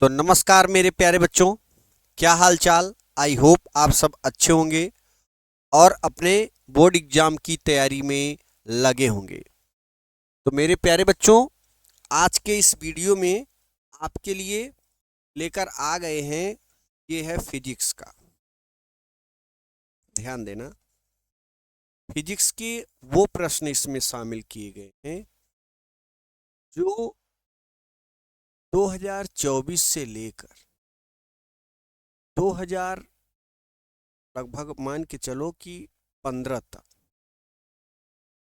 तो नमस्कार मेरे प्यारे बच्चों, क्या हाल चाल। आई होप आप सब अच्छे होंगे और अपने बोर्ड एग्जाम की तैयारी में लगे होंगे। तो मेरे प्यारे बच्चों, आज के इस वीडियो में आपके लिए लेकर आ गए हैं, ये है फिजिक्स का। ध्यान देना, फिजिक्स के वो प्रश्न इसमें शामिल किए गए हैं जो 2024 से लेकर 2000 लगभग मान के चलो कि 15 तक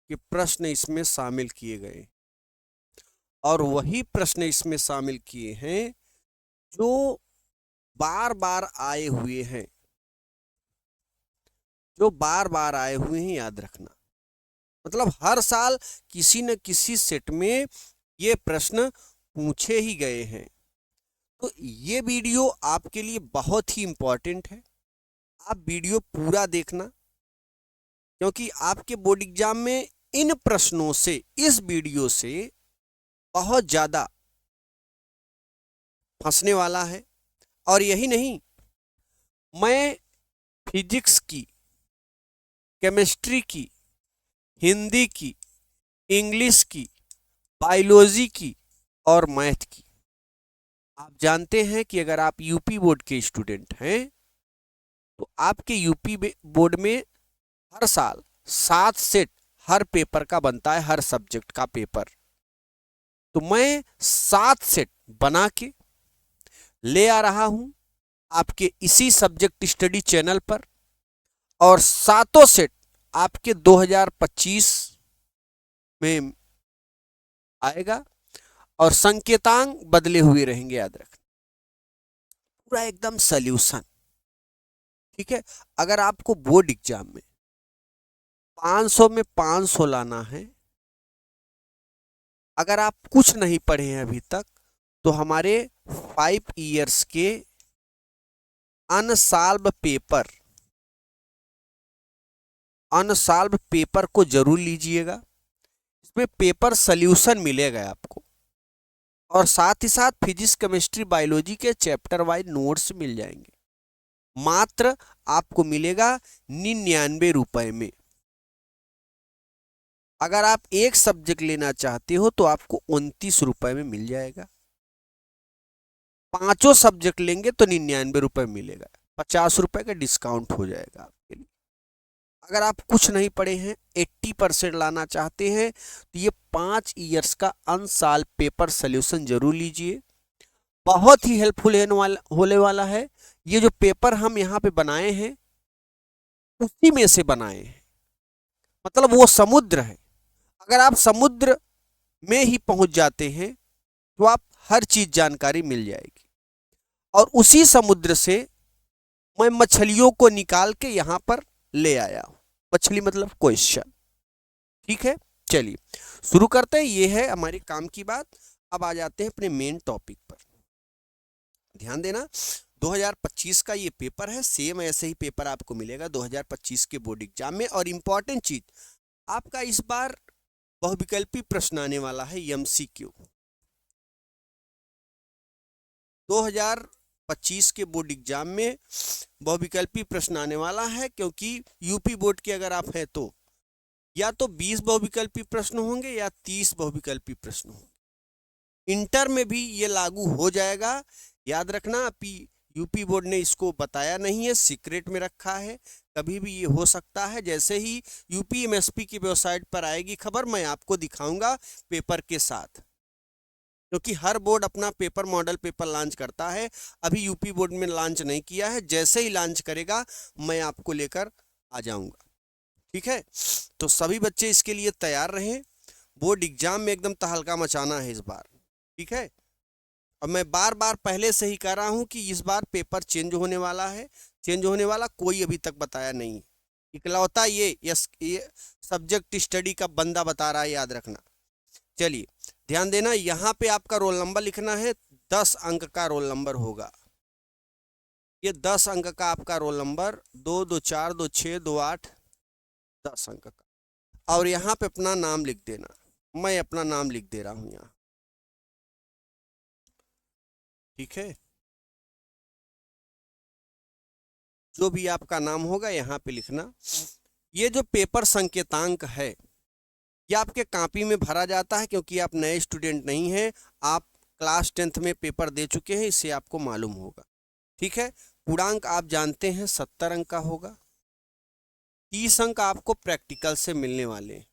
के प्रश्न इसमें शामिल किए गए और वही प्रश्न इसमें शामिल किए हैं जो बार बार आए हुए हैं, याद रखना। मतलब हर साल किसी न किसी सेट में ये प्रश्न पूछे ही गए हैं। तो ये वीडियो आपके लिए बहुत ही इंपॉर्टेंट है। आप वीडियो पूरा देखना, क्योंकि आपके बोर्ड एग्जाम में इन प्रश्नों से, इस वीडियो से बहुत ज्यादा फंसने वाला है। और यही नहीं, मैं फिजिक्स की, केमिस्ट्री की, हिंदी की, इंग्लिश की, बायोलॉजी की और मैथ की, आप जानते हैं कि अगर आप यूपी बोर्ड के स्टूडेंट हैं तो आपके यूपी बोर्ड में हर साल 7 सेट हर पेपर का बनता है, हर सब्जेक्ट का पेपर। तो मैं 7 सेट बना के ले आ रहा हूं आपके इसी सब्जेक्ट स्टडी चैनल पर, और सातों सेट आपके 2025 में आएगा और संकेतांक बदले हुए रहेंगे, याद रखना। पूरा एकदम सॉल्यूशन, ठीक है। अगर आपको बोर्ड एग्जाम में 500 में 500 लाना है, अगर आप कुछ नहीं पढ़े हैं अभी तक, तो हमारे 5 इयर्स के अनसॉल्व पेपर को जरूर लीजिएगा। इसमें पेपर सॉल्यूशन मिलेगा आपको, और साथ ही साथ फिजिक्स, केमिस्ट्री, बायोलॉजी के चैप्टर वाइज नोट्स मिल जाएंगे। मात्र आपको मिलेगा 99 रुपए में। अगर आप एक सब्जेक्ट लेना चाहते हो तो आपको 29 रुपए में मिल जाएगा। 5 सब्जेक्ट लेंगे तो 99 रुपए मिलेगा, 50 रुपए का डिस्काउंट हो जाएगा आपके लिए। अगर आप कुछ नहीं पढ़े हैं, 80% लाना चाहते हैं, तो ये 5 इयर्स का अनसॉल्व पेपर सोल्यूशन जरूर लीजिए। बहुत ही हेल्पफुल होने वाला है। ये जो पेपर हम यहाँ पे बनाए हैं उसी में से बनाए हैं, मतलब वो समुद्र है। अगर आप समुद्र में ही पहुंच जाते हैं तो आप हर चीज जानकारी मिल जाएगी। और उसी समुद्र से मैं मछलियों को निकाल के यहां पर ले आया हूं। मछली मतलब क्वेश्चन, ठीक है। चलिए शुरू करते हैं, ये है हमारे काम की बात। अब आ जाते हैं अपने मेन टॉपिक पर। ध्यान देना, 2025 का ये पेपर है, सेम ऐसे ही पेपर आपको मिलेगा 2025 के बोर्ड एग्जाम में। और इंपॉर्टेंट चीज, आपका इस बार बहुविकल्पी प्रश्न आने वाला है, एमसीक्यू। 2025 के बोर्ड एग्जाम में बहुविकल्पी प्रश्न आने वाला है, क्योंकि यूपी बोर्ड के अगर आप हैं तो या तो 20 बहुविकल्पी प्रश्न होंगे या 30 बहुविकल्पी प्रश्न होंगे। इंटर में भी ये लागू हो जाएगा, याद रखना। अभी यूपी बोर्ड ने इसको बताया नहीं है, सीक्रेट में रखा है। कभी भी ये हो सकता है। जैसे ही यूपी एमएसपी की वेबसाइट पर आएगी खबर, मैं आपको दिखाऊंगा पेपर के साथ, क्योंकि हर बोर्ड अपना पेपर, मॉडल पेपर लॉन्च करता है। अभी यूपी बोर्ड में लॉन्च नहीं किया है, जैसे ही लॉन्च करेगा मैं आपको लेकर आ जाऊंगा, ठीक है। तो सभी बच्चे इसके लिए तैयार रहें। बोर्ड एग्जाम में एकदम तहलका मचाना है इस बार, ठीक है। और मैं बार बार पहले से ही कह रहा हूं कि इस बार पेपर चेंज होने वाला है। चेंज होने वाला कोई अभी तक बताया नहीं है, इकलौता ये सब्जेक्ट स्टडी का बंदा बता रहा है, याद रखना। चलिए ध्यान देना, यहाँ पे आपका रोल नंबर लिखना है। 10 अंक का रोल नंबर होगा। ये 10 अंक का आपका रोल नंबर, 2242628, 10 अंक का। और यहाँ पे अपना नाम लिख देना। मैं अपना नाम लिख दे रहा हूँ यहाँ, ठीक है, जो भी आपका नाम होगा यहाँ पे लिखना। ये जो पेपर संकेतांक है ये आपके कॉपी में भरा जाता है, क्योंकि आप नए स्टूडेंट नहीं हैं, आप क्लास 10th में पेपर दे चुके हैं, इससे आपको मालूम होगा। ठीक है, पूर्णांक आप जानते हैं 70 अंक का होगा। 30 अंक आपको प्रैक्टिकल से मिलने वाले हैं।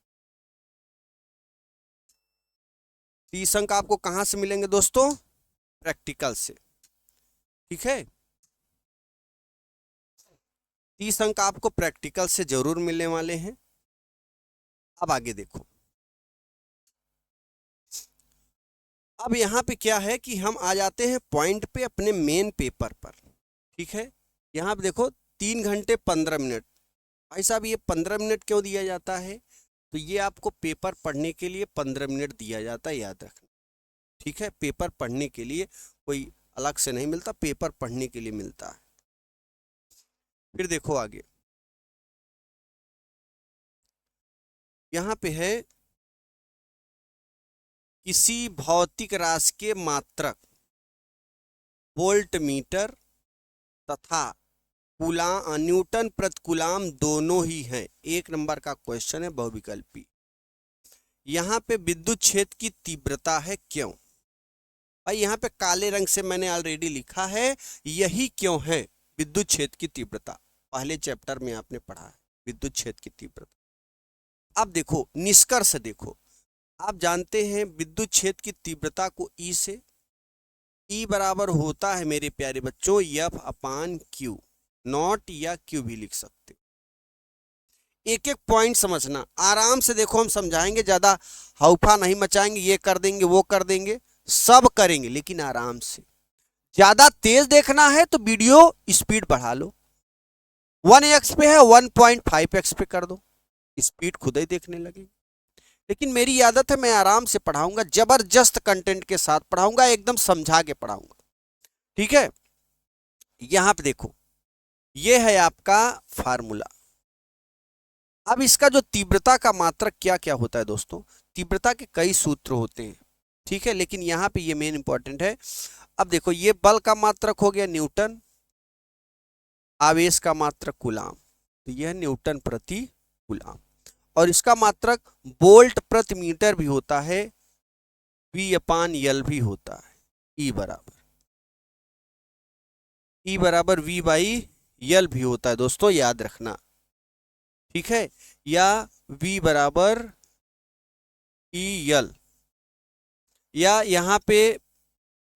30 अंक आपको कहाँ से मिलेंगे दोस्तों? प्रैक्टिकल से। ठीक है, 30 अंक आपको प्रैक्टिकल से जरूर मिलने वाले हैं। अब आगे देखो, अब यहाँ पे क्या है कि हम आ जाते हैं पॉइंट पे अपने मेन पेपर पर। ठीक है, यहाँ पे देखो 3 घंटे 15 मिनट। भाई साहब ये 15 मिनट क्यों दिया जाता है? तो ये आपको पेपर पढ़ने के लिए 15 मिनट दिया जाता है, याद रखना। ठीक है, पेपर पढ़ने के लिए कोई अलग से नहीं मिलता, पेपर पढ़ने के लिए मिलता है। फिर देखो आगे, यहाँ पे है किसी भौतिक राशि के मात्रक वोल्ट मीटर तथा न्यूटन प्रति कूलाम दोनों ही हैं। 1 नंबर का क्वेश्चन है, बहुविकल्पी। यहाँ पे विद्युत क्षेत्र की तीव्रता है क्यों? भाई यहाँ पे काले रंग से मैंने ऑलरेडी लिखा है, यही क्यों है विद्युत क्षेत्र की तीव्रता। पहले चैप्टर में आपने पढ़ा है विद्युत क्षेत्र की तीव्रता। अब देखो निष्कर्ष देखो, आप जानते हैं विद्युत क्षेत्र की तीव्रता को ई से, ई बराबर होता है मेरे प्यारे बच्चों एफ अपान क्यू, नॉट या क्यू भी लिख सकते। एक एक पॉइंट समझना, आराम से देखो, हम समझाएंगे, ज्यादा हौफा नहीं मचाएंगे, ये कर देंगे वो कर देंगे, सब करेंगे लेकिन आराम से। ज्यादा तेज देखना है तो वीडियो स्पीड बढ़ा लो, 1x पे है 1.5x पे कर दो, स्पीड खुद ही देखने लगेगी। लेकिन मेरी आदत है, मैं आराम से पढ़ाऊंगा, जबरदस्त कंटेंट के साथ पढ़ाऊंगा, एकदम समझा के पढ़ाऊंगा। ठीक है, यहां पे देखो ये है आपका फार्मूला। अब इसका जो तीव्रता का मात्रक क्या क्या होता है दोस्तों? तीव्रता के कई सूत्र होते हैं। ठीक है, लेकिन यहाँ पे ये मेन इंपॉर्टेंट है। अब देखो ये बल का मात्रक हो गया न्यूटन, आवेश का मात्रक कूलाम, तो यह न्यूटन प्रति कूलाम। और इसका मात्रक वोल्ट प्रति मीटर भी होता है, V अपान L भी होता है। E बराबर V बाई L भी होता है दोस्तों, याद रखना। ठीक है, या V बराबर EL, या यहाँ पे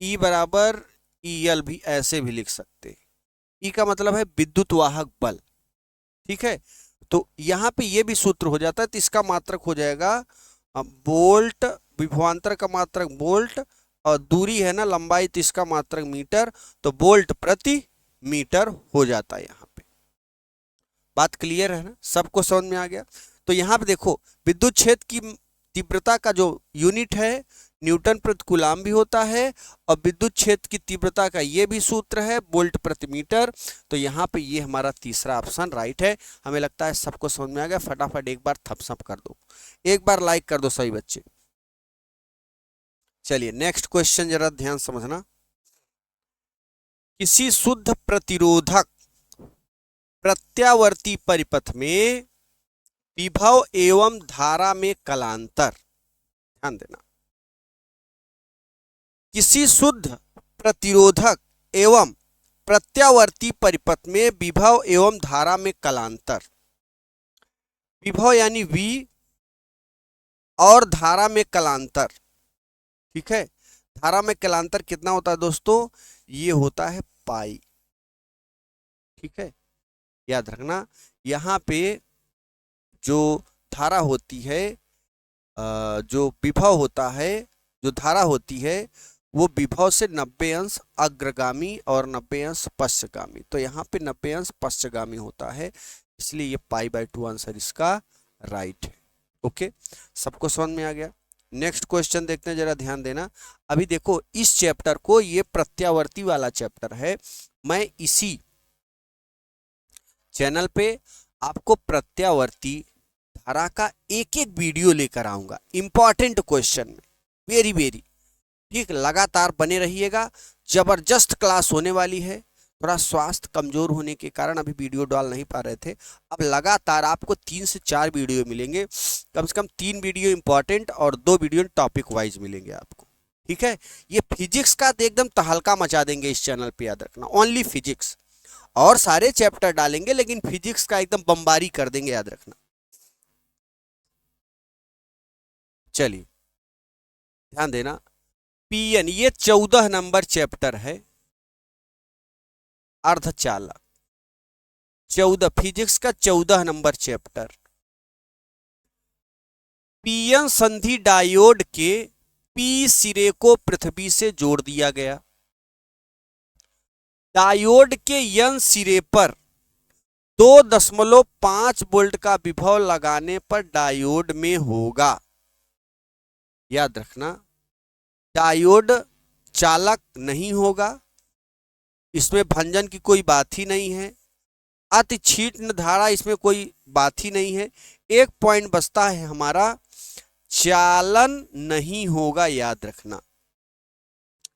E बराबर EL भी ऐसे भी लिख सकते। E का मतलब है विद्युत वाहक बल। ठीक है, तो यहाँ पे ये भी सूत्र हो जाता है, तो इसका मात्रक हो जाएगा वोल्ट, विभवांतर का मात्रक वोल्ट, और दूरी है ना लंबाई, तो इसका मात्रक मीटर, तो वोल्ट प्रति मीटर हो जाता है। यहाँ पे बात क्लियर है ना, सबको समझ में आ गया? तो यहाँ पे देखो विद्युत क्षेत्र की तीव्रता का जो यूनिट है न्यूटन प्रति कूलाम भी होता है, और विद्युत क्षेत्र की तीव्रता का ये भी सूत्र है वोल्ट प्रति मीटर। तो यहाँ पे ये हमारा तीसरा ऑप्शन राइट है। हमें लगता है सबको समझ में आ गया। फटाफट एक बार थम्स अप कर दो, एक बार लाइक कर दो सभी बच्चे। चलिए नेक्स्ट क्वेश्चन जरा ध्यान समझना। किसी शुद्ध प्रतिरोधक प्रत्यावर्ती परिपथ में विभव एवं धारा में कलांतर, ध्यान देना, किसी शुद्ध प्रतिरोधक एवं प्रत्यावर्ती परिपथ में विभव एवं धारा में कलांतर, विभव यानी V और धारा में कलांतर। ठीक है, धारा में कलांतर कितना होता है दोस्तों? ये होता है पाई। ठीक है, याद रखना, यहाँ पे जो धारा होती है, जो विभव होता है, जो धारा होती है, वो विभव से 90 अंश अग्रगामी और 90 अंश पश्चगामी। तो यहाँ पे 90 अंश पश्चगामी होता है, इसलिए ये π/2 आंसर इसका राइट है। ओके, सबको समझ में आ गया? नेक्स्ट क्वेश्चन देखते हैं, जरा ध्यान देना। अभी देखो इस चैप्टर को, ये प्रत्यावर्ती वाला चैप्टर है, मैं इसी चैनल पे आपको प्रत्यावर्ती धारा का एक एक वीडियो लेकर आऊंगा, इंपॉर्टेंट क्वेश्चन में, वेरी वेरी। ठीक, लगातार बने रहिएगा, जबरदस्त क्लास होने वाली है। थोड़ा स्वास्थ्य कमजोर होने के कारण अभी वीडियो डाल नहीं पा रहे थे, अब लगातार आपको 3 से 4 वीडियो मिलेंगे, कम से कम 3 वीडियो इंपॉर्टेंट और 2 वीडियो टॉपिक वाइज मिलेंगे आपको। ठीक है, ये फिजिक्स का तो एकदम तहलका मचा देंगे इस चैनल पे, याद रखना, ओनली फिजिक्स। और सारे चैप्टर डालेंगे लेकिन फिजिक्स का एकदम बमबारी कर देंगे, याद रखना। चलिए ध्यान देना, पीएन, ये 14 नंबर चैप्टर है, अर्धचालक, 14 फिजिक्स का 14 नंबर चैप्टर। पीएन संधि डायोड के पी सिरे को पृथ्वी से जोड़ दिया गया। डायोड के एन सिरे पर 2.5 वोल्ट का विभव लगाने पर डायोड में होगा, याद रखना, डायोड चालक नहीं होगा, इसमें भंजन की कोई बात ही नहीं है, अतिक्षीण धारा इसमें कोई बात ही नहीं है। एक पॉइंट बचता है हमारा, चालन नहीं होगा, याद रखना,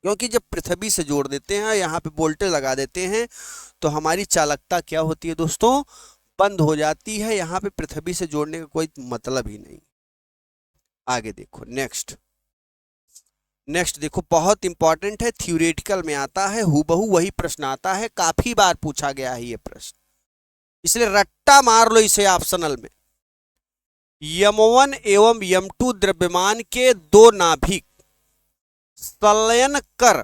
क्योंकि जब पृथ्वी से जोड़ देते हैं, यहाँ पे वोल्टेज लगा देते हैं, तो हमारी चालकता क्या होती है दोस्तों, बंद हो जाती है। यहाँ पे पृथ्वी से जोड़ने का कोई मतलब ही नहीं। आगे देखो, नेक्स्ट देखो, बहुत इंपॉर्टेंट है, थ्योरेटिकल में आता है, हूबहू वही प्रश्न आता है, काफी बार पूछा गया है ये प्रश्न, इसलिए रट्टा मार लो इसे ऑप्शनल में। यम1 एवं यम2 द्रव्यमान के 2 नाभिक संलयन कर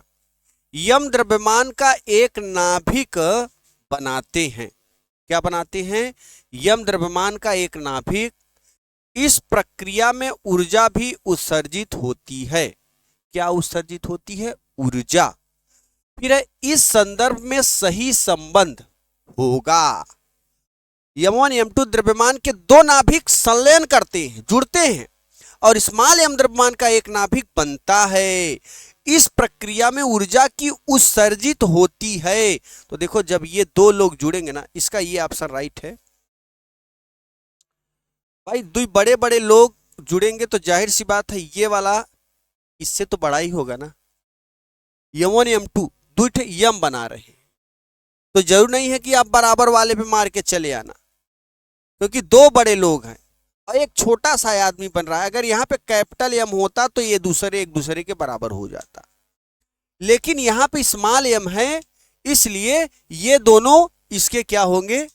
यम द्रव्यमान का एक नाभिक बनाते हैं। क्या बनाते हैं? यम द्रव्यमान का एक नाभिक। इस प्रक्रिया में ऊर्जा भी उत्सर्जित होती है। क्या उत्सर्जित होती है? ऊर्जा। फिर इस संदर्भ में सही संबंध होगा। यम1 यम2 द्रव्यमान के 2 नाभिक संलयन करते हैं, जुड़ते हैं, और स्मॉल यम द्रव्यमान का एक नाभिक बनता है। इस प्रक्रिया में ऊर्जा की उत्सर्जित होती है। तो देखो, जब ये 2 लोग जुड़ेंगे ना, इसका ये ऑप्शन राइट है भाई। 2 बड़े बड़े लोग जुड़ेंगे तो जाहिर सी बात है ये वाला इससे तो बड़ा ही होगा ना। यम1 यम2 2 यम बना रहे हैं, तो जरूर नहीं है कि आप बराबर वाले पे मार के चले आना, क्योंकि 2 बड़े लोग हैं और एक छोटा सा आदमी बन रहा है। अगर यहाँ पे कैपिटल एम होता तो ये एक दूसरे के बराबर हो जाता, लेकिन यहाँ पे स्मॉल एम है, इसलिए ये दोनों इसके क्या होंगे?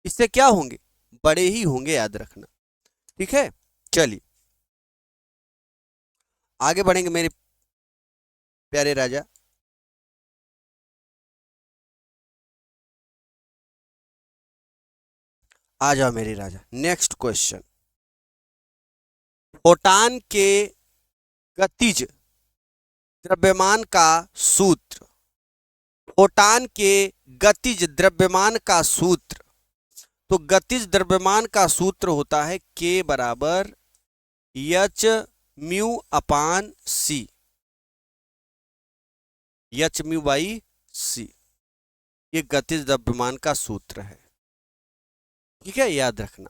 इससे क्या होंगे? बड़े ही होंगे, याद रखना। ठीक है, चलिए आगे बढ़ेंगे मेरे प्यारे राजा। आ जाओ मेरे राजा, नेक्स्ट क्वेश्चन। फोटॉन के गतिज द्रव्यमान का सूत्र। फोटॉन के गतिज द्रव्यमान का सूत्र, तो गतिज द्रव्यमान का सूत्र होता है K बराबर H mu upon C, H mu by C. ये गतिज द्रव्यमान का सूत्र है। ठीक है, याद रखना।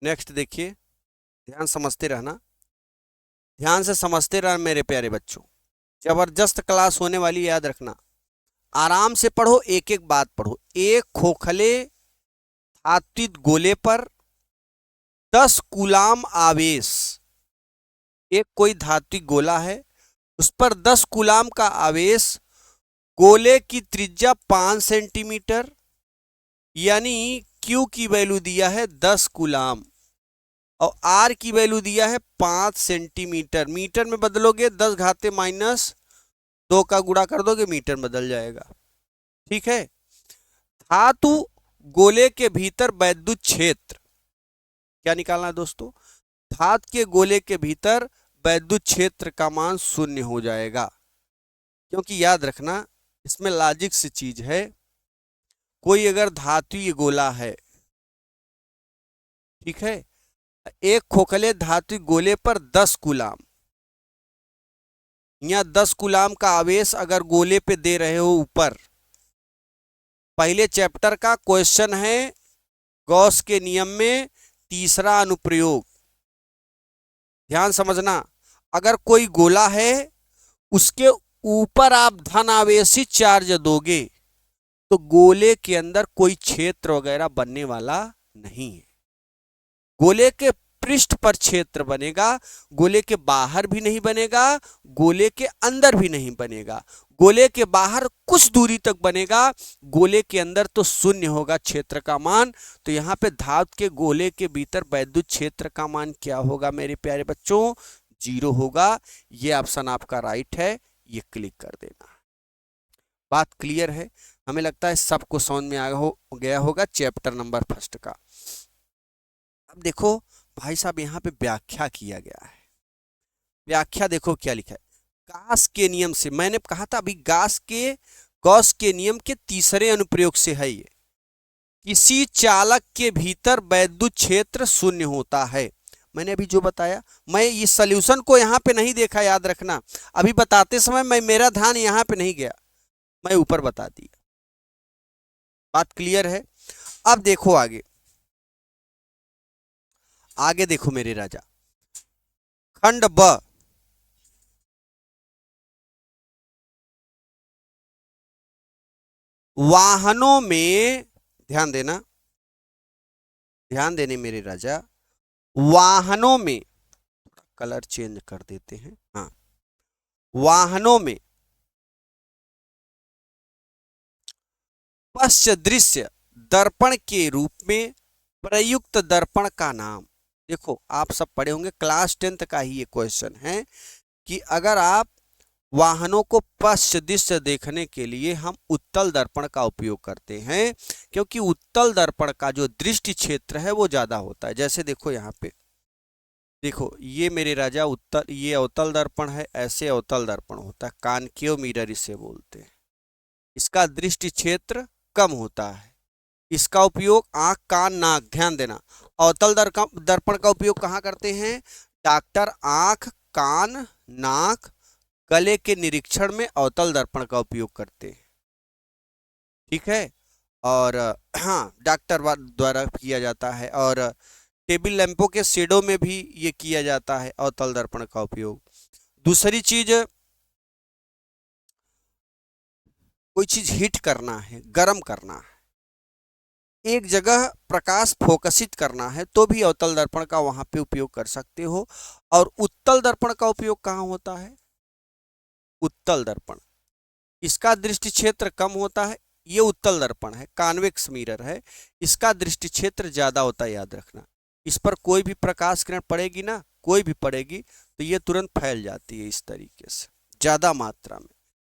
नेक्स्ट देखिए, ध्यान समझते रहना, ध्यान से समझते रहना मेरे प्यारे बच्चों। जबरदस्त क्लास होने वाली, याद रखना। आराम से पढ़ो, एक एक बात पढ़ो। एक खोखले धात्विक गोले पर 10 कूलाम आवेश। एक कोई धात्विक गोला है, उस पर 10 कूलाम का आवेश, गोले की त्रिज्या 5 सेंटीमीटर, यानी Q की वैल्यू दिया है 10 कूलाम और R की वैल्यू दिया है 5 सेंटीमीटर। मीटर में बदलोगे 10 घाते -2 का गुणा कर दोगे, मीटर बदल जाएगा। ठीक है, धातु गोले के भीतर वैद्युत क्षेत्र क्या निकालना है दोस्तों? धातु के गोले के भीतर वैद्युत क्षेत्र का मान 0 हो जाएगा, क्योंकि याद रखना इसमें लॉजिक से चीज है। कोई अगर धातुय गोला है, ठीक है, एक खोखले धातुय गोले पर 10 कूलाम, या 10 कूलाम का आवेश अगर गोले पे दे रहे हो ऊपर। पहले चैप्टर का क्वेश्चन है, गॉस के नियम में तीसरा अनुप्रयोग, ध्यान समझना, अगर कोई गोला है उसके ऊपर आप धन आवेशित चार्ज दोगे तो गोले के अंदर कोई क्षेत्र वगैरह बनने वाला नहीं है। गोले के पृष्ठ पर क्षेत्र बनेगा, गोले के बाहर भी नहीं बनेगा, गोले के अंदर भी नहीं बनेगा। गोले के बाहर कुछ दूरी तक बनेगा, गोले के अंदर तो शून्य होगा क्षेत्र का मान। तो यहाँ पे धातु के गोले के भीतर वैद्युत क्षेत्र का मान क्या होगा मेरे प्यारे बच्चों? 0 होगा। ये ऑप्शन आपका राइट है, ये क्लिक कर देना। बात क्लियर है? हमें लगता है सबको समझ में आ गया होगा चैप्टर नंबर 1 का। अब देखो भाई साहब, यहाँ पे व्याख्या किया गया है। व्याख्या देखो क्या लिखा है, गास के नियम से, मैंने कहा था अभी गॉस के नियम के तीसरे अनुप्रयोग से है ये। किसी चालक के भीतर वैद्युत क्षेत्र शून्य होता है। मैंने अभी जो बताया, मैं इस सॉल्यूशन को यहाँ पे नहीं देखा, याद रखना। अभी बताते समय मेरा ध्यान यहाँ पे नहीं गया, मैं ऊपर बता दिया। बात क्लियर है? अब देखो आगे, आगे देखो मेरे राजा, खंड ब, वाहनों में, ध्यान देना, ध्यान देने मेरे राजा, वाहनों में, कलर चेंज कर देते हैं, हाँ, वाहनों में पश्च दृश्य दर्पण के रूप में प्रयुक्त दर्पण का नाम। देखो आप सब पढ़े होंगे, क्लास 10th का ही ये क्वेश्चन है कि अगर आप वाहनों को पश्च दृश्य देखने के लिए हम उत्तल दर्पण का उपयोग करते हैं, क्योंकि उत्तल दर्पण का जो दृष्टि क्षेत्र है वो ज्यादा होता है। जैसे देखो यहाँ पे, देखो ये मेरे राजा उत्तल, ये अवतल दर्पण है, ऐसे अवतल दर्पण होता है, कॉनकेव मिरर इसे बोलते हैं। इसका दृष्टि क्षेत्र कम होता है, इसका उपयोग आंख कान नाक, ध्यान देना, अवतल दर्पण का उपयोग कहाँ करते हैं? डॉक्टर आंख कान नाक गले के निरीक्षण में अवतल दर्पण का उपयोग करते हैं, ठीक है। और हाँ, डॉक्टर द्वारा किया जाता है, और टेबल लैंपों के शेडो में भी ये किया जाता है अवतल दर्पण का उपयोग। दूसरी चीज, कोई चीज हीट करना है, गर्म करना है, एक जगह प्रकाश फोकसित करना है, तो भी अवतल दर्पण का वहां पे उपयोग कर सकते हो। और उत्तल दर्पण का उपयोग कहाँ होता है? उत्तल दर्पण, इसका दृष्टि क्षेत्र कम होता है, ये उत्तल दर्पण है, कॉन्वेक्स मिरर है, इसका दृष्टि क्षेत्र ज्यादा होता है, याद रखना। इस पर कोई भी प्रकाश किरण पड़ेगी ना, कोई भी पड़ेगी तो ये तुरंत फैल जाती है इस तरीके से, ज्यादा मात्रा में।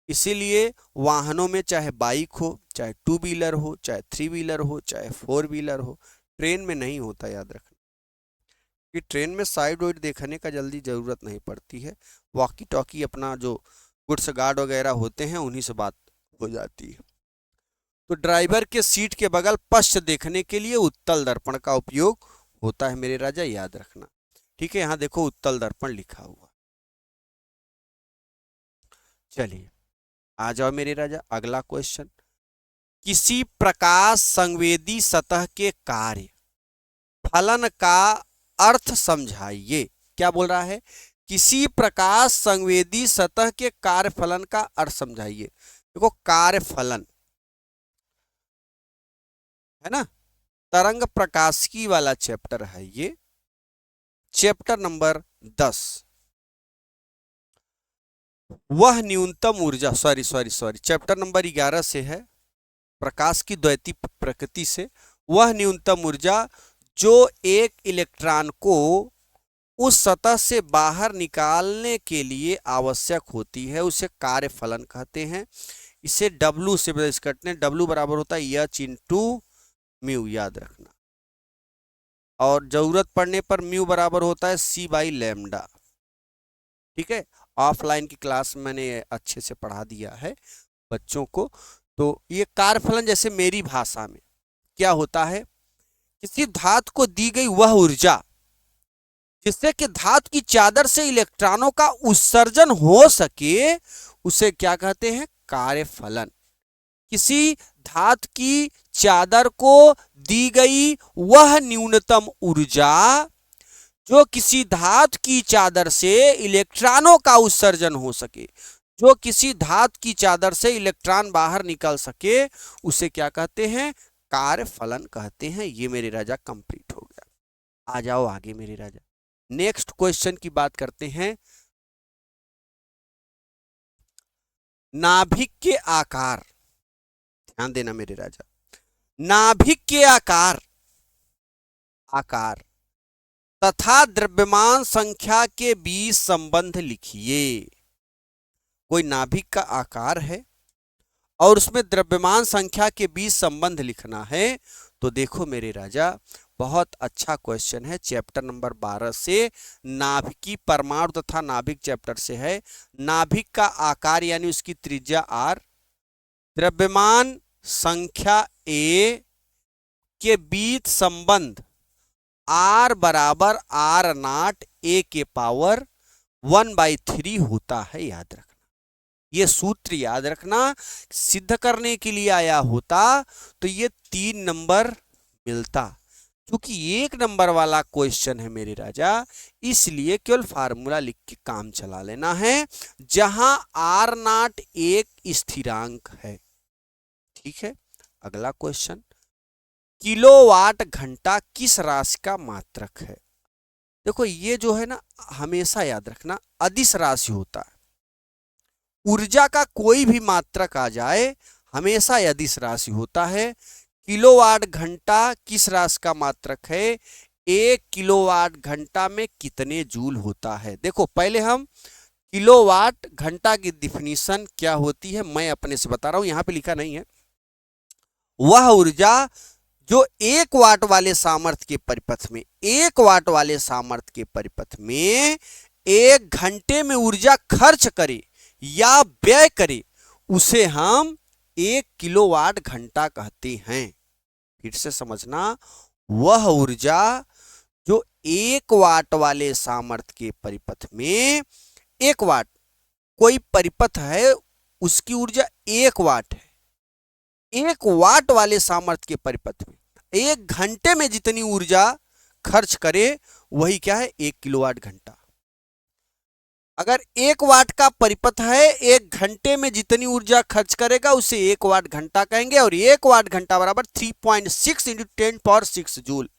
इसीलिए वाहनों में, चाहे बाइक हो, चाहे 2 व्हीलर हो, चाहे 3 व्हीलर हो, चाहे 4 व्हीलर हो, ट्रेन में नहीं होता, याद रखना। कि ट्रेन में साइड वाइड देखने का जल्दी जरूरत नहीं पड़ती है, वॉकी टॉकी अपना जो गुड्स गार्ड वगैरह होते हैं उन्हीं से बात हो जाती है। तो ड्राइवर के सीट के बगल पश्च देखने के लिए उत्तल दर्पण का उपयोग होता है मेरे राजा, याद रखना, ठीक है। यहाँ देखो उत्तल दर्पण लिखा हुआ। चलिए आ जाओ मेरे राजा, अगला क्वेश्चन, किसी प्रकाश संवेदी सतह के कार्य फलन का अर्थ समझाइए। क्या बोल रहा है? किसी प्रकाश संवेदी सतह के कार्य फलन का अर्थ समझाइए। देखो कार्य फलन है ना, तरंग प्रकाशिकी वाला चैप्टर है ये, चैप्टर नंबर 10। वह न्यूनतम ऊर्जा, सॉरी चैप्टर नंबर 11 से है, प्रकाश की द्वैती प्रकृति से। वह न्यूनतम ऊर्जा जो एक इलेक्ट्रॉन को उस सतह से बाहर निकालने के लिए आवश्यक होती है उसे कार्य फलन कहते हैं। इसे W से प्रदर्शित करते हैं, W बराबर होता है H इंटू म्यू, याद रखना। और जरूरत पड़ने पर म्यू बराबर होता है C बाई लैम्डा, ठीक है। ऑफलाइन की क्लास मैंने अच्छे से पढ़ा दिया है बच्चों को। तो ये कार्यफलन जैसे मेरी भाषा में क्या होता है, किसी धातु को दी गई वह ऊर्जा जिससे कि धातु की चादर से इलेक्ट्रॉनों का उत्सर्जन हो सके, उसे क्या कहते हैं? कार्यफलन। किसी धातु की चादर को दी गई वह न्यूनतम ऊर्जा जो किसी धातु की चादर से इलेक्ट्रॉनों का उत्सर्जन हो सके, जो किसी धातु की चादर से इलेक्ट्रॉन बाहर निकल सके, उसे क्या कहते हैं? कार्य फलन कहते हैं। ये मेरे राजा कंप्लीट हो गया। आ जाओ आगे मेरे राजा, नेक्स्ट क्वेश्चन की बात करते हैं। नाभिक के आकार, ध्यान देना मेरे राजा, नाभिक के आकार तथा द्रव्यमान संख्या के बीच संबंध लिखिए। कोई नाभिक का आकार है और उसमें द्रव्यमान संख्या के बीच संबंध लिखना है। तो देखो मेरे राजा, बहुत अच्छा क्वेश्चन है, चैप्टर नंबर 12 से, नाभिकी परमाणु तथा नाभिक चैप्टर से है। नाभिक का आकार यानी उसकी त्रिज्या r, द्रव्यमान संख्या a के बीच संबंध r बराबर r नॉट a के पावर 1/3 होता है। याद रखना, ये सूत्र याद रखना, सिद्ध करने के लिए आया होता तो ये 3 नंबर मिलता। क्योंकि 1 नंबर वाला क्वेश्चन है मेरे राजा, इसलिए केवल फार्मूला लिख के काम चला लेना है, जहां r नॉट एक स्थिरांक है। ठीक है, अगला क्वेश्चन, किलोवाट घंटा किस राशि का मात्रक है? देखो ये जो है ना, हमेशा याद रखना अदिश राशि होता है। ऊर्जा का कोई भी मात्रक आ जाए हमेशा अदिश राशि होता है। किलोवाट घंटा किस राशि का मात्रक है? 1 किलोवाट घंटा में कितने जूल होता है? देखो पहले हम किलोवाट घंटा की डिफिनीशन क्या होती है मैं अपने से बता रहा हूं, यहां पे लिखा नहीं है। वह ऊर्जा जो 1 वाट वाले सामर्थ्य के परिपथ में, 1 वाट वाले सामर्थ्य के परिपथ में 1 घंटे में ऊर्जा खर्च करे या व्यय करे, उसे हम 1 किलोवाट घंटा कहते हैं। फिर से समझना, वह ऊर्जा जो 1 वाट वाले सामर्थ्य के परिपथ में, 1 वाट कोई परिपथ है उसकी ऊर्जा 1 वाट है, 1 वाट वाले सामर्थ्य के परिपथ में 1 घंटे में जितनी ऊर्जा खर्च करे वही क्या है? 1 किलोवाट घंटा। अगर 1 वाट का परिपथ है, 1 घंटे में जितनी ऊर्जा खर्च करेगा उसे 1 वाट घंटा कहेंगे, और 1 वाट घंटा बराबर 3.6 × 10⁶ जूल।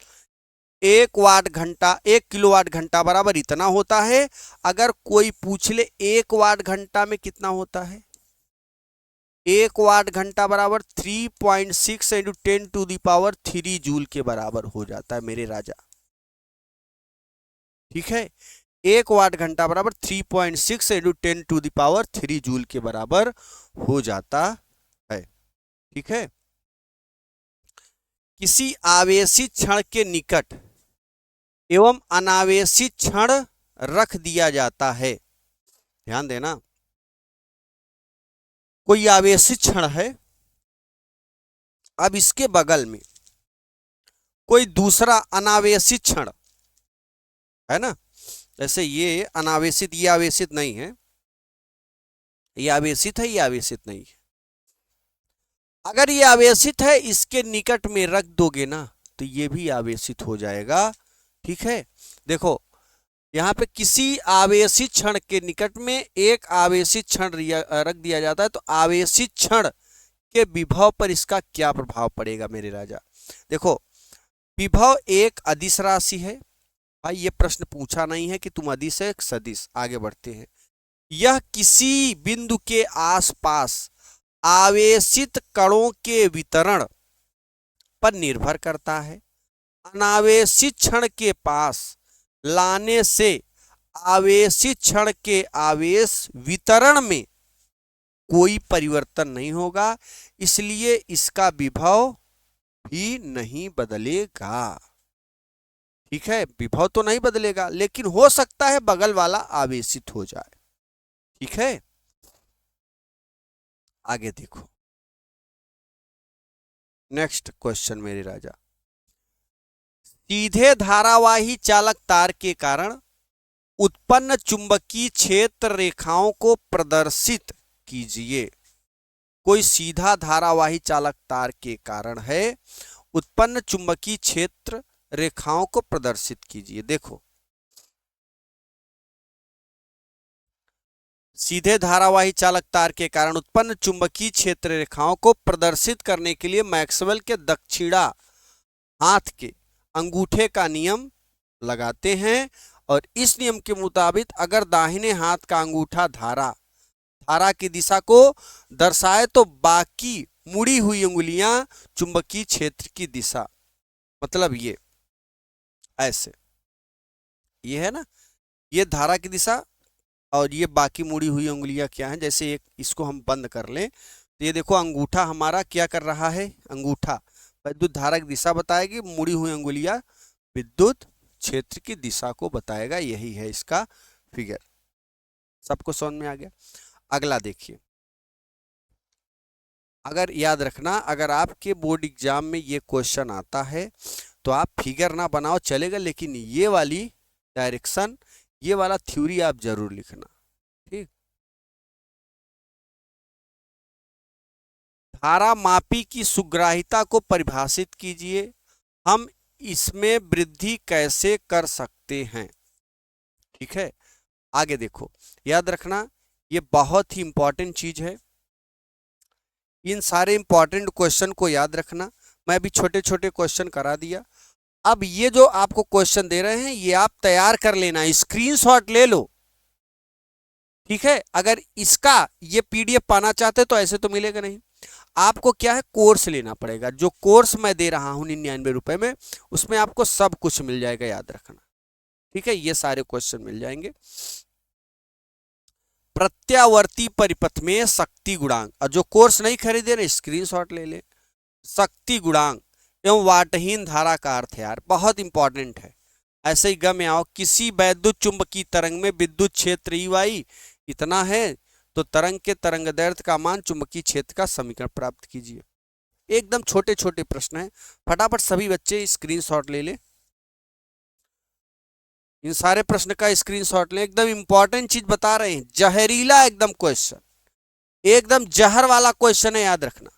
1 वाट घंटा, 1 किलोवाट घंटा बराबर इतना होता है। अगर कोई पूछ ले 1 वाट घंटा में कितना होता है, 1 वाट घंटा बराबर 3.6 × 10⁻³ जूल के बराबर हो जाता है मेरे राजा। ठीक है, 1 वाट घंटा बराबर 3.6 × 10⁻³ जूल के बराबर हो जाता है। ठीक है, किसी आवेशित क्षण के निकट एवं अनावेशित क्षण रख दिया जाता है। ध्यान देना, कोई आवेशित क्षण है, अब इसके बगल में कोई दूसरा अनावेशित क्षण है ना, जैसे ये अनावेशित, ये आवेशित नहीं है, ये आवेशित है, ये आवेशित नहीं है। अगर ये आवेशित है, इसके निकट में रख दोगे ना तो ये भी आवेशित हो जाएगा। ठीक है, देखो यहाँ पे किसी आवेशित क्षण के निकट में एक आवेशित क्षण रख दिया जाता है, तो आवेशित क्षण के विभव पर इसका क्या प्रभाव पड़ेगा मेरे राजा? देखो, विभव एक अदिश राशि है। भाई ये प्रश्न पूछा नहीं है कि तुम अदिश है सदिश। आगे बढ़ते हैं, यह किसी बिंदु के आसपास आवेशित कणों के वितरण पर निर्भर करता है। अनावेशित क्षण के पास लाने से आवेशित क्षण के आवेश वितरण में कोई परिवर्तन नहीं होगा, इसलिए इसका विभव भी नहीं बदलेगा। ठीक है, विभव तो नहीं बदलेगा, लेकिन हो सकता है बगल वाला आवेशित हो जाए। ठीक है, आगे देखो, नेक्स्ट क्वेश्चन मेरे राजा, सीधे धारावाही चालक तार के कारण उत्पन्न चुंबकीय क्षेत्र रेखाओं को प्रदर्शित कीजिए। कोई सीधा धारावाही चालक तार के कारण है, उत्पन्न चुंबकीय क्षेत्र रेखाओं को प्रदर्शित कीजिए। देखो, सीधे धारावाही चालक तार के कारण उत्पन्न चुंबकीय क्षेत्र रेखाओं को प्रदर्शित करने के लिए मैक्सवेल के दक्षिणा हाथ के अंगूठे का नियम लगाते हैं, और इस नियम के मुताबिक अगर दाहिने हाथ का अंगूठा धारा की दिशा को दर्शाए तो बाकी मुड़ी हुई उंगलियां चुंबकीय क्षेत्र की दिशा, मतलब ये ऐसे, ये है ना, ये धारा की दिशा, और ये बाकी मुड़ी हुई उंगलियां क्या हैं, जैसे एक इसको हम बंद कर लें तो ये देखो अंगूठा हमारा क्या कर रहा है, अंगूठा विद्युत धारा की दिशा बताएगी, मुड़ी हुई उंगलियां विद्युत क्षेत्र की दिशा को बताएगा। यही है इसका फिगर। सबको समझ में आ गया? अगला देखिए, अगर याद रखना, अगर आपके बोर्ड एग्जाम में ये क्वेश्चन आता है तो आप फिगर ना बनाओ चलेगा, लेकिन ये वाली डायरेक्शन, ये वाला थ्योरी आप जरूर लिखना, ठीक। धारा मापी की सुग्राहिता को परिभाषित कीजिए, हम इसमें वृद्धि कैसे कर सकते हैं, ठीक है। आगे देखो, याद रखना ये बहुत ही इंपॉर्टेंट चीज है, इन सारे इंपॉर्टेंट क्वेश्चन को याद रखना। मैं भी छोटे छोटे क्वेश्चन करा दिया, अब ये जो आपको क्वेश्चन दे रहे हैं ये आप तैयार कर लेना, स्क्रीनशॉट ले लो, ठीक है। अगर इसका ये पीडीएफ पाना चाहते तो ऐसे तो मिलेगा नहीं, आपको क्या है, कोर्स लेना पड़ेगा। जो कोर्स मैं दे रहा हूं 99 रुपए में, उसमें आपको सब कुछ मिल जाएगा, याद रखना, ठीक है। ये सारे क्वेश्चन मिल जाएंगे। प्रत्यावर्ती परिपथ में शक्ति गुणांक, और जो कोर्स नहीं खरीदे ना स्क्रीनशॉट ले ले। शक्ति गुणांक एवं वाटहीन धारा का अर्थ यार बहुत इंपॉर्टेंट है। ऐसे ही ग में आओ, किसी वैद्युत चुंबकीय तरंग में विद्युत क्षेत्र ई इतना है तो तरंग के तरंगदैर्ध्य का मान चुंबकीय क्षेत्र का समीकरण प्राप्त कीजिए। एकदम छोटे छोटे प्रश्न है, फटाफट सभी बच्चे स्क्रीनशॉट ले ले, इन सारे प्रश्न का स्क्रीनशॉट ले। एकदम इंपॉर्टेंट चीज बता रहे हैं, जहरीला एकदम क्वेश्चन, एकदम जहर वाला क्वेश्चन है, याद रखना,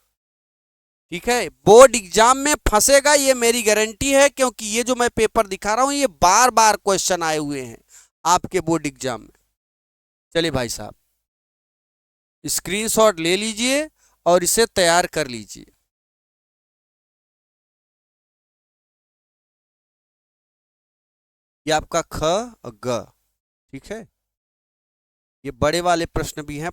ठीक है। बोर्ड एग्जाम में फंसेगा ये मेरी गारंटी है, क्योंकि ये जो मैं पेपर दिखा रहा हूं ये बार बार क्वेश्चन आए हुए हैं आपके बोर्ड एग्जाम में। चलिए भाई साहब, स्क्रीनशॉट ले लीजिए और इसे तैयार कर लीजिए। ये आपका ख और ग, ठीक है। ये बड़े वाले प्रश्न भी हैं,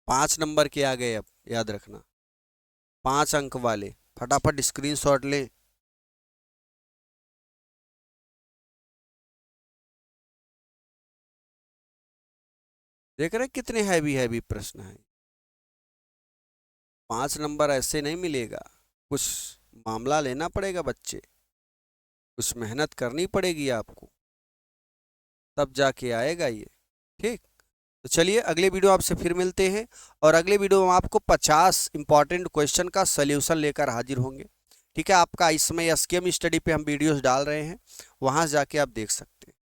5 नंबर के आ गए, अब याद रखना 5 अंक वाले, फटाफट स्क्रीनशॉट लें। देख रहे कितने हैवी हैवी प्रश्न हैं। 5 नंबर ऐसे नहीं मिलेगा, कुछ मामला लेना पड़ेगा बच्चे, कुछ मेहनत करनी पड़ेगी आपको, तब जाके आएगा ये, ठीक। तो चलिए अगले वीडियो आपसे फिर मिलते हैं, और अगले वीडियो में आपको 50 इंपॉर्टेंट क्वेश्चन का सल्यूशन लेकर हाजिर होंगे, ठीक है। आपका इस समय एसकेएम स्टडी पे हम वीडियोस डाल रहे हैं, वहां जाके आप देख सकते हैं।